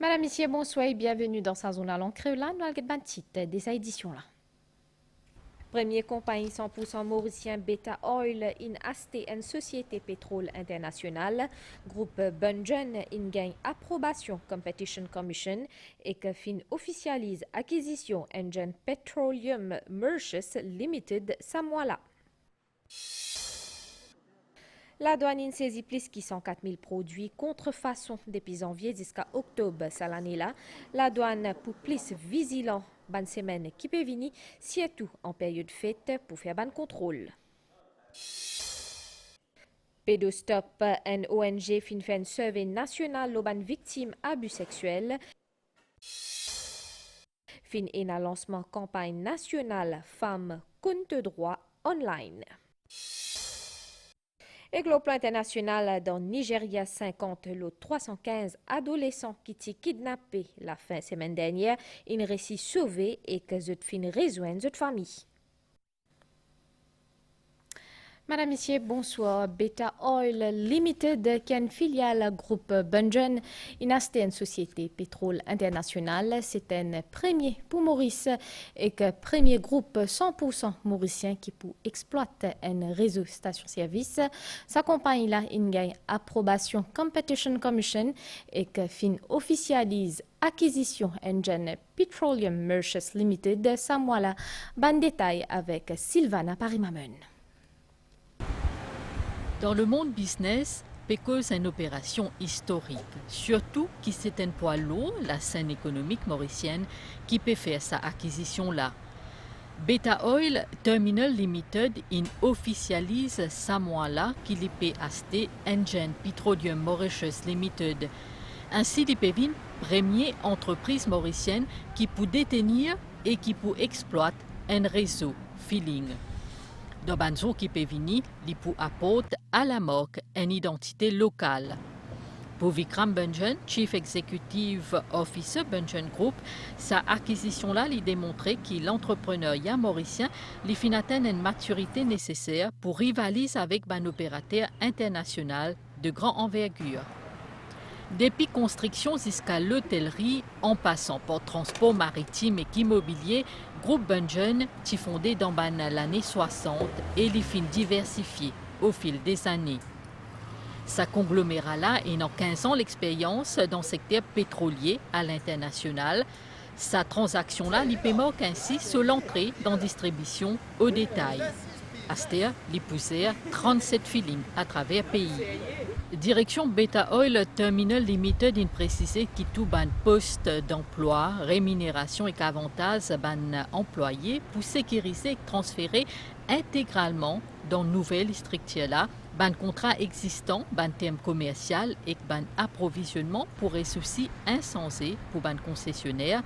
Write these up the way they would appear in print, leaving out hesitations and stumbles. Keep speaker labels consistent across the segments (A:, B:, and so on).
A: Madame, Monsieur, bonsoir et bienvenue dans sa zone à l'encre. Là, nous allons titre des éditions là. Premier compagnie 100% mauricien Beta Oil in Aste en société pétrole internationale. Groupe Bungen in gagne approbation Competition Commission et que fin officialise acquisition Engine Petroleum Mauritius Limited Samoa. La douane a saisi plus de 104 000 produits contrefaçon depuis janvier jusqu'à octobre cette année-là. La douane pour plus vigilant bonne semaine qui peut venir, surtout en période fête pour faire bon contrôle. Pédostop, une ONG fin fait un survey national aux victimes d'abus sexuels. Fin et un lancement campagne nationale Femmes contre droit online. Et le plan international dans Nigeria 50, le 315 adolescents qui étaient kidnappés la fin de semaine dernière, une récit sauvé et que je fin rejoindre cette famille. Madame, Monsieur, bonsoir. Beta Oil Limited, qui est une filiale groupe Bungen, une société pétrole internationale. C'est un premier pour Maurice et que premier groupe 100% mauricien qui peut exploiter un réseau station-service. Sa compagnie là, une gagne approbation Competition Commission et que fin officialise acquisition Engine Petroleum Mauritius Limited. Samoa, ban détail avec Sylvana Parimamen.
B: Dans le monde business, PECO est une opération historique, surtout qui c'est un poids lourd, la scène économique mauricienne, qui peut faire sa acquisition-là. Beta Oil Terminal Limited officialise Samoa-là qui peut acheter Engine Petroleum Mauritius Limited. Ainsi, l'IPEVIN, première entreprise mauricienne qui peut détenir et qui peut exploiter un réseau filling. Dans Banzo qui peut venir, il peut apporter à la marque une identité locale. Pour Vikram Bungen, Chief Executive Officer Bungen Group, sa acquisition-là lui démontrait que l'entrepreneuriat mauricien lui fin atteindre une maturité nécessaire pour rivaliser avec un opérateur international de grande envergure. Depuis construction jusqu'à l'hôtellerie, en passant par transport maritime et immobilier, Groupe Bungen est fondé dans l'année 60 et les fins diversifié au fil des années. Sa conglomérat-là a en 15 ans l'expérience dans le secteur pétrolier à l'international. Sa transaction-là lui permet ainsi sur l'entrée dans la distribution au détail. Astea lui poussait 37 fillings à travers le pays. Direction Beta Oil Terminal Limited a précisé que tout ban poste d'emploi, rémunération et qu'avantages ban employés pour sécuriser et transférer intégralement dans nouvelle structure-là, ban contrat existant, ban terme commercial et ban approvisionnement pour les soucis insensés pour ban concessionnaire.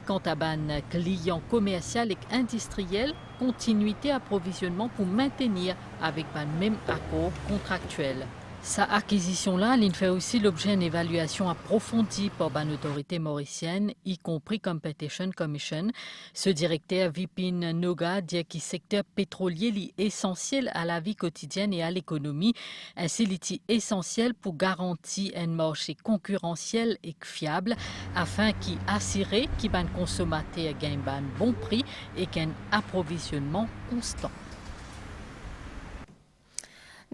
B: Quant à ban client commercial et industriel, continuité approvisionnement pour maintenir avec ban même accord contractuel. Sa acquisition-là, il fait aussi l'objet d'une évaluation approfondie par l'autorité mauricienne, y compris Competition Commission. Ce directeur Vipin Noga dit que le secteur pétrolier est essentiel à la vie quotidienne et à l'économie. Ainsi, il est essentiel pour garantir un marché concurrentiel et fiable afin qu'il assure qu'un consommateur gagne un bon prix et qu'un approvisionnement constant.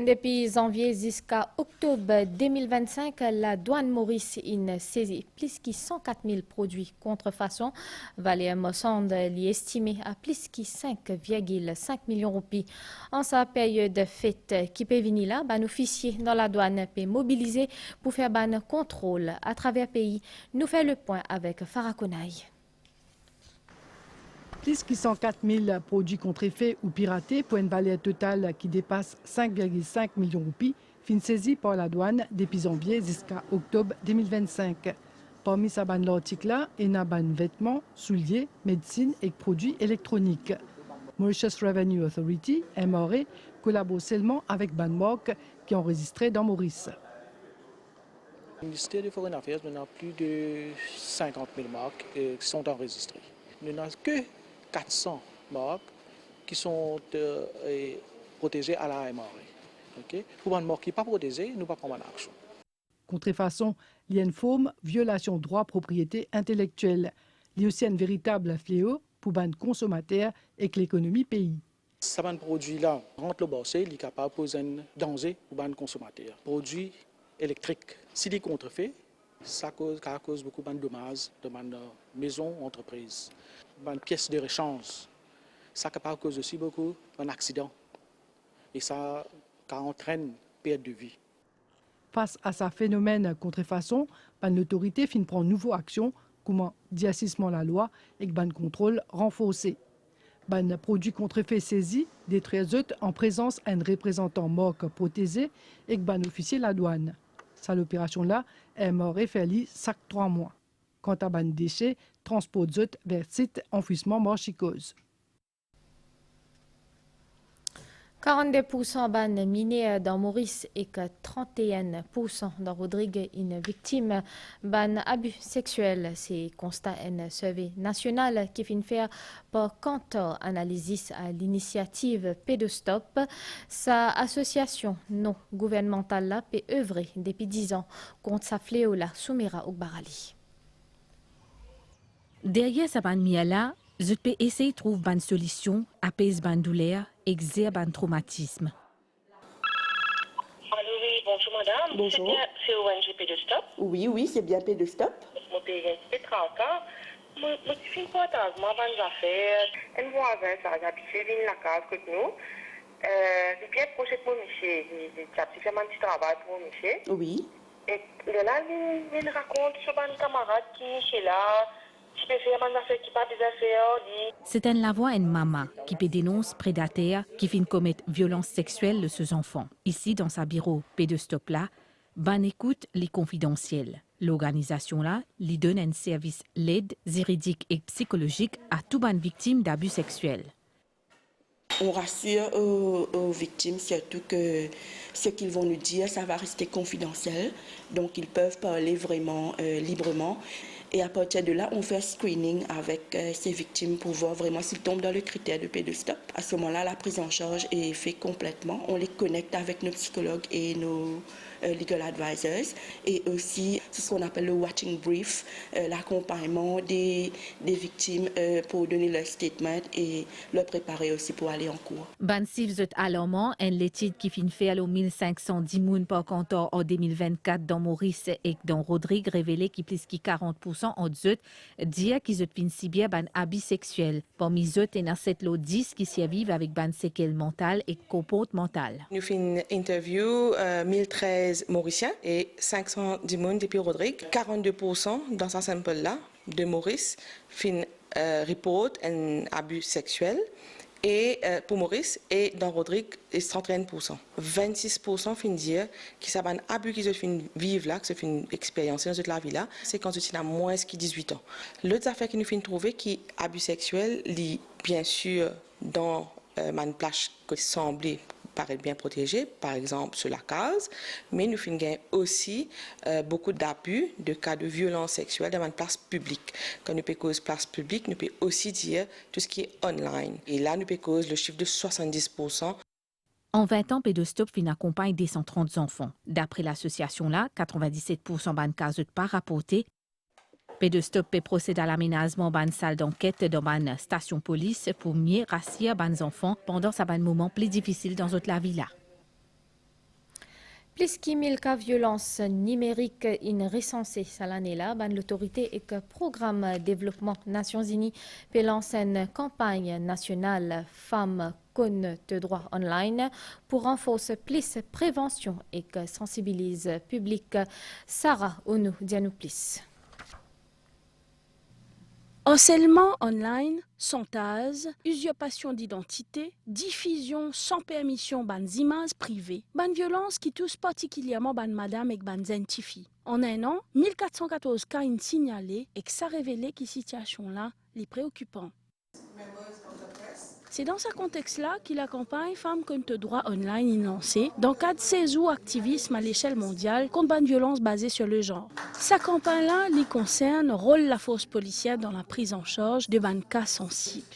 A: Depuis janvier jusqu'à octobre 2025, la douane Maurice a saisi plus de 104 000 produits contrefaçon. Valeur marchande est estimée à plus de 5,5 millions de roupies. En sa période fête qui peut venir là, un officier dans la douane peut mobiliser pour faire un contrôle à travers le pays. Nous faisons le point avec Farah Konaï.
C: Plus de 104 000 produits contrefaits ou piratés pour une valeur totale qui dépasse 5,5 millions de roupies, fin saisie par la douane depuis janvier jusqu'à octobre 2025. Parmi ces articles-là, il y a des vêtements, souliers, médecine et produits électroniques. Mauritius Revenue Authority, MRA, collabore seulement avec des marques qui sont enregistrées dans Maurice.
D: Le ministère des Foreign Affairs a plus de 50 000 marques qui sont enregistrées. Nous n'avons que 400 marques qui sont protégées à la MRA. Okay? Pour une marque qui n'est pas protégée, nous ne pouvons pas prendre action.
C: Contrefaçon, il y a une forme violation de droit propriété intellectuelle. Il y a aussi un véritable fléau pour les consommateurs et que l'économie pays.
D: Ces produits-là rentrent le marché, ils sont capables de poser un danger pour les consommateurs. Produits électriques, s'ils sont contrefaits, ça cause beaucoup de dommages dans les maisons, entreprises. Les pièces de rechange, ça cause aussi beaucoup d'accidents. Et ça entraîne perte de vie.
C: Face à ce phénomène contrefaçon, l'autorité fin prend nouveau action, comme diassisement la loi et que contrôle renforcé. Les produits contrefaits saisis détruisent en présence d'un représentant marque protégé et que officier la douane. Ça, l'opération-là est mort référée chaque 3 mois. Quant à les déchets, transport vers site enfouissement Marchicose.
A: 42% ban miné dans Maurice et que 31% dans Rodrigue une victime ban abus sexuel. C'est constat un survey national qui finit faire par Cantor Analysis à l'initiative Pédostop. Sa association non gouvernementale là peut œuvrer depuis 10 ans contre sa fléau la Soumera Ogbarali.
E: Derrière sa ban miala, je peux essayer de trouver une solution, apaiser ban douleur, exercer ban traumatisme.
F: Allô, oui, bonjour madame.
G: Bonjour.
F: C'est ONG Pédostop.
G: Oui, c'est bien Pédostop.
F: Mon pays est 30 ans. Je suis importante, moi, bonnes affaires. Un voisin, ça a habité dans la case avec nous. C'est bien proche de mon monsieur. Il a fait un petit travail pour mon monsieur.
G: Oui.
F: Et là, il raconte sur mon camarade qui est là. Qui peut faire des affaires, qui pas des affaires.
E: C'est la voix d'une maman qui peut dénoncer prédateurs qui finissent commettre violence sexuelle de ses enfants. Ici, dans sa bureau Pédostop là, ban écoute les confidentiels. L'organisation là lui donne un service d'aide juridique et psychologique à toutes les victimes d'abus sexuels.
G: On rassure aux victimes surtout que ce qu'ils vont nous dire, ça va rester confidentiel. Donc, ils peuvent parler vraiment librement. Et à partir de là, on fait un screening avec ces victimes pour voir vraiment s'ils tombent dans le critère de Pédostop. À ce moment-là, la prise en charge est faite complètement. On les connecte avec nos psychologues et nos legal advisors. Et aussi, c'est ce qu'on appelle le watching brief, l'accompagnement des victimes pour donner leur statement et leur préparer aussi pour aller en cours.
E: Ban sif alarmant, une étude qui finit faire 1510 moun par canton en 2024 dans Maurice et dans Rodrigue révélé qu'il plus que 40% en zut dire qu'ils fin si bien ban abus sexuel. Parmi zut, il y a 7 lots 10 qui s'y vivent avec ban séquelles mentales et comportementales.
F: Nous faisons une interview 1013 Mauriciens et 510 moun depuis Rodrigue. 42% dans ce sample-là de Maurice fin report un abus sexuel. Et pour Maurice, et dans Rodrigue, c'est 31%. 26% fin dire que ça un abus qu'ils ont vivre là, que c'est une expérience dans la vie là, c'est quand tu as moins de 18 ans. L'autre affaire que nous finissons trouver qui est abus sexuel, bien sûr dans une plage qui semblait paraître bien protégée, par exemple sur la case, mais nous finissons aussi beaucoup d'abus, de cas de violence sexuelle dans une place publique. Quand nous cause place publique, nous pouvons aussi dire tout ce qui est online. Et là, nous cause le chiffre de 70%.
E: En 20 ans, Pédostop fin accompagne des 130 enfants. D'après l'association-là, 97% ban cas pas rapportés. Pédostop peut procéder à l'aménagement d'une salle d'enquête dans une station police pour mieux rassasier les enfants pendant ce moment plus difficile dans la ville.
A: Plus que 1000 cas de violence numérique in recensés cette année-là, l'autorité et le programme développement Nations Unies peut lancer une campagne nationale Femmes contre droits online pour renforcer plus de prévention et sensibiliser le public. Sarah Onou, dis-nous plus.
H: Harcèlement online, chantage, usurpation d'identité, diffusion sans permission ban images privées, ban violence qui touche particulièrement ban madame et ban zentifi. En un an, 1414 cas signalés et que ça révélait que cette situation-là est préoccupante. C'est dans ce contexte-là qu'il accompagne Femmes contre droit online lancée dans le cadre de ses activisme à l'échelle mondiale contre une violence basée sur le genre. Sa campagne-là lui concerne le rôle de la force policière dans la prise en charge de cas sensibles.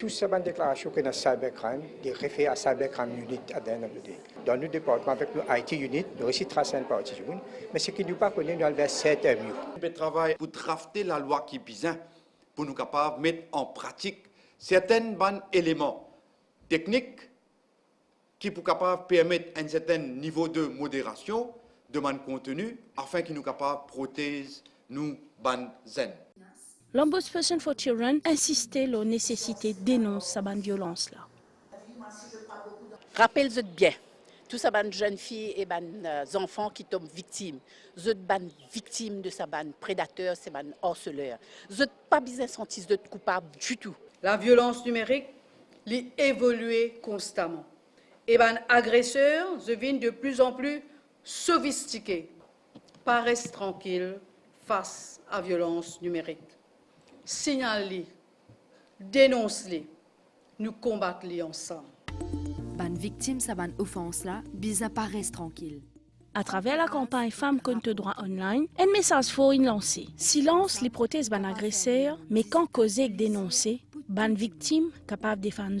I: Tout ça, une déclaration que dans cybercrime, des référés à cybercrime unit à the end of the day. Dans notre département, avec le IT unit, nous réussissons à tracer une partie du monde, mais ce qui nous pas connu, nous allons vers 7 mieux.
J: On travaille pour drafter la loi qui vise pour nous capables de mettre en pratique certains éléments techniques qui pour capable permettre un certain niveau de modération de mon contenu afin qu'ils nous capables de protéger nous ban zen.
H: L'Ombudsperson for Children insistait sur la nécessité de dénoncer cette violence-là.
K: Rappelez-vous bien, tous ces jeunes filles et enfants qui tombent victimes, vous ban victimes de ces prédateurs, ces harceleurs. Vous n'êtes pas besoin de sentir coupable du tout.
L: La violence numérique évolue constamment. Et les agresseurs deviennent de plus en plus sophistiqués. Pas reste tranquille face à la violence numérique. Signale-les, dénonce-les, nous combattons-les ensemble.
M: Les victimes de cette offense-là, bisa pas reste tranquille.
H: À travers la campagne Femmes contre droit online, un message fort est lancé. Silence les protège ban agresseurs, mais quand causer et dénoncer, ban victimes capables de défendre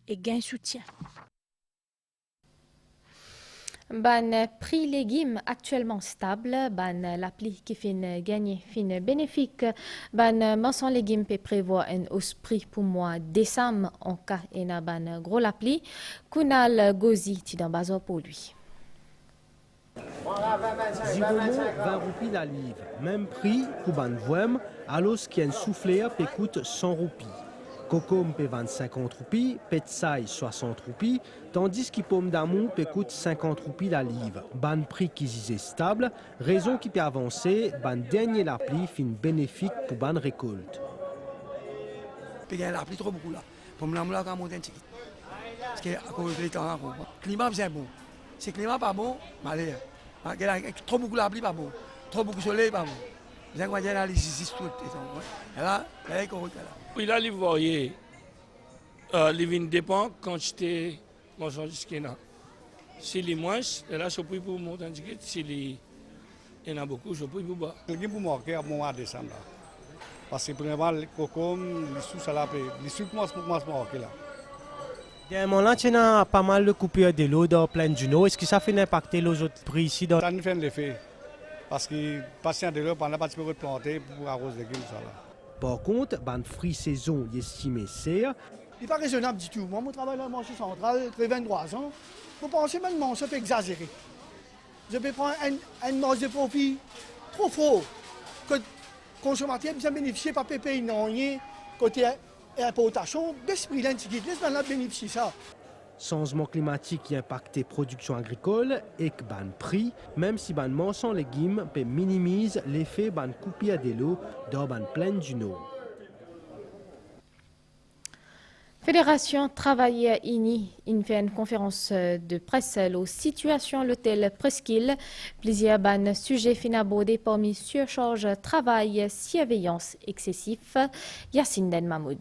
H: et gain soutien.
A: Ban prix légumes actuellement stable, ban l'appli qui fin gagner fin bénéfique, ban mention légumes peut prévoir un hausse prix pour mois décembre en cas ena ban gros l'appli, Kunal Gozi ti dans bazar pour lui.
N: Zigomo 20 roupies la livre, même prix pour ban voem, alors qu'il y a un soufflé peut coûte 100 roupies. Cocom peut vendre 50 roupies, Petsai 60 roupies, tandis que pomme d'amour peut coûte 50 roupies la livre. Ban prix qui est stable, raison qui peut avancer, ban dernier l'appli fin bénéfique pour ban récolte.
O: Il y a l'appli trop beaucoup là. Pomme d'amour là quand monte un petit. Parce que à cause du temps, le climat c'est bon. Si le climat pas bon, malheur. Trop beaucoup l'appli pas bon. Trop beaucoup soleil pas bon. Vous avez dit là les ici tout et là, là il correct là.
P: Oui, là, les voyez, les vins dépend quantité marchandise qu'il y a. Si les moins, là, je peux pour monter ticket. Si il y en a beaucoup, je peux pour bas.
Q: Je peux marquer à mois de décembre. Parce que premièrement, les cocom, les sous ça les sous commencent à marquer là.
N: Dernièrement, là, il y a pas mal de coupures de l'eau dans plein du Nord. Est-ce que ça fait impacter les autres prix ici dans...
Q: Ça nous fait l'effet. Parce que patient de l'eau, pendant pas de planter pour arroser les légumes ça là.
N: Par contre, ban fruits saison estimé serre.
R: Il n'est pas raisonnable du tout. Moi, je travaille dans le marché central depuis 23 ans. Vous pensez maintenant que ça peut exagérer. Je peux prendre un marge de profit trop fort. Que le consommateur peut bénéficier par payer rien côté importation, baisse prix d'un ticket, laisse bénéficier ça.
N: Changement climatique qui impacte la production agricole et que ban prix, même si ban mention légumes peut minimiser l'effet ban coupia de l'eau dans ban plaine du Nord.
A: Fédération Travailleurs Unis fait une conférence de presse aux situations l'hôtel Presqu'île. Plusieurs ban sujets fin abordés parmi surcharge travail, surveillance excessif. Yacine Den Mahmoud.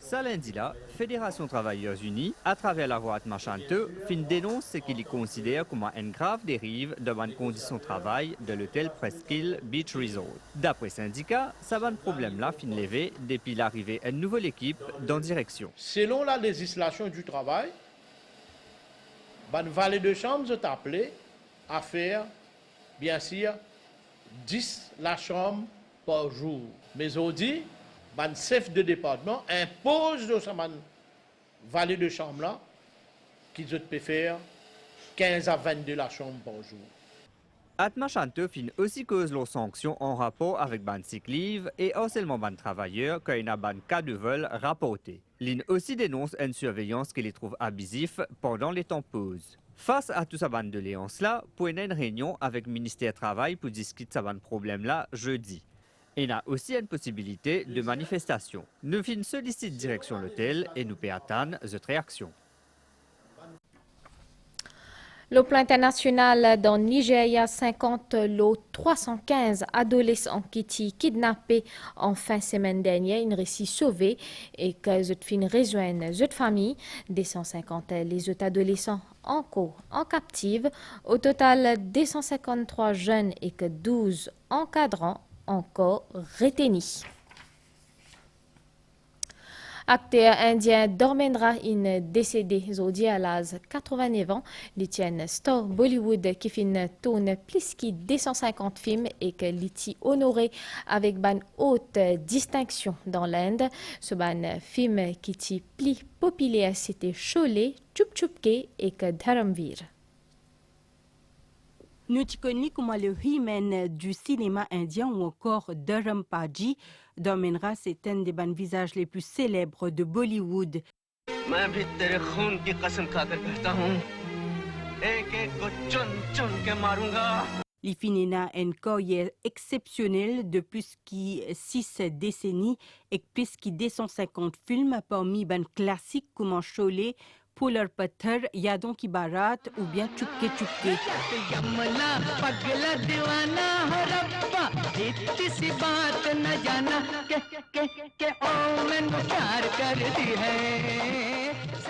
S: Ce lundi-là, Fédération Travailleurs Unis, à travers la voie Atmachante, fin dénonce ce qu'il considère comme une grave dérive de bonnes conditions de travail de l'hôtel Presqu'île Beach Resort. D'après le syndicat, ce bon problème-là fin levé depuis l'arrivée d'une nouvelle équipe dans direction.
T: Selon la législation du travail, le valet de chambre est appelé à faire, bien sûr, 10 la chambre par jour. Mais on dit, le chef de département impose de ce valet de chambre là qu'ils peut faire 15 à 22 la chambre par jour.
S: Atmachante fin aussi cause leurs sanctions en rapport avec ban sick leave et harcèlement ban travailleurs quand il y a ban cas de vol rapporté. L'IN aussi dénonce une surveillance qui les trouve abusif pendant les temps pauses. Face à tout ce ban de léance là, pour une réunion avec le ministère du Travail pour discuter de ce problème là jeudi. Il y a aussi une possibilité de manifestation. Nous fin sollicite direction l'hôtel et nous peut attendre cette réaction.
A: Le plan international dans le Nigeria, 50 lots 315 adolescents qui étaient kidnappés en fin de semaine dernière, une récit sauvé et que cette fin rejoignent cette famille, des 150 les autres adolescents encore en captive. Au total, 253 jeunes et que 12 encadrants encore retenus. Acteur indien Dharmendra in décédé aujourd'hui à l'âge 89 ans. L'Étienne star Bollywood qui fin tourne plus que 250 films et que l'Iti honoré avec ban haute distinction dans l'Inde. Ce ban film qui est plus populaire c'était Sholay, Chup Chup Ke et que Dharamveer.
U: Nous te connaissons comme le He-Man du cinéma indien ou encore Dharampaji. Dharmendra, c'est un des bons visages les plus célèbres de Bollywood. L'Ifinena a une carrière exceptionnelle de plus que 6 décennies et plus que 250 films parmi les classiques comme Sholay, Polar Patthar, Yadon Ki Barat ou bien Chupke Chupke.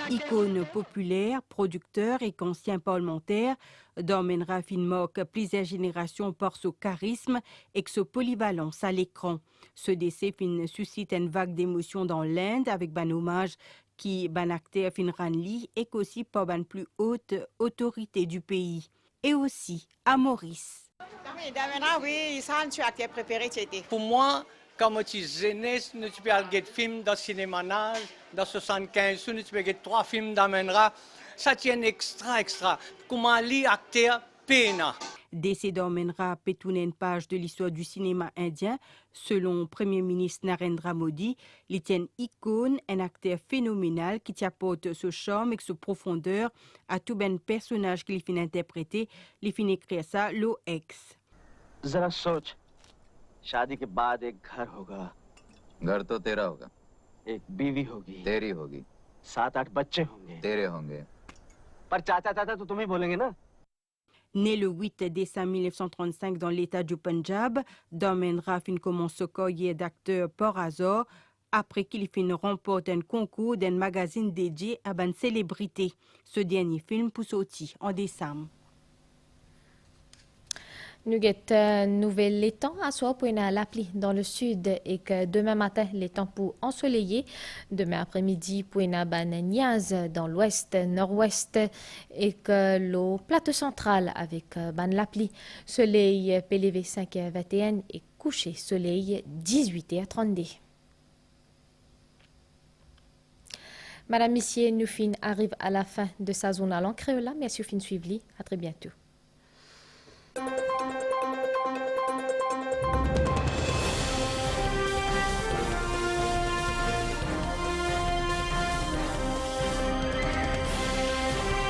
U: Icône populaire, producteur et ancien parlementaire, Dharmendra marque plusieurs générations par son charisme et sa polyvalence à l'écran. Ce décès suscite une vague d'émotions dans l'Inde avec un hommage qui ban acteur fin Ranli et aussi par la plus haute autorité du pays. Et aussi à Maurice.
V: Oui, c'est un acteur préféré.
W: Pour moi, comme je suis jeunesse, nous avons regardé des films dans le cinéma dans 75, nous avons regardé 3 films d'Dharmendra. Ça tient extra. Comment les acteurs peinent.
U: Décès Dharmendra pétoune une page de l'histoire du cinéma indien. Selon le Premier ministre Narendra Modi, il tient icône, un acteur phénoménal qui apporte ce charme et ce profondeur à tout ben personnage qu'il finit interpréter. Il finit écrire ça, l'OX.
X: जरा सोच शादी के बाद एक घर होगा घर तो तेरा होगा एक बीवी होगी तेरी होगी 7-8 बच्चे होंगे तेरे होंगे पर चाचा तो तुम्हें बोलेंगे ना.
U: Né le 8 décembre 1935 dans l'état du Punjab, Dharmendra commence sa carrière d'acteur par hasard après qu'il remporte un concours d'un magazine dédié à une célébrité. Ce dernier film pousse sorti en décembre.
A: Nous avons nouvel temps à soir pour l'appli dans le sud et que demain matin, les temps pour ensoleiller. Demain après-midi, pour une niaz dans l'ouest, nord-ouest et que le plateau central avec l'appli. Soleil PLV 5h21 et coucher soleil 18h32. Madame, Messieurs, nous arrive à la fin de sa zone à l'encre. Merci de suivre. À très bientôt.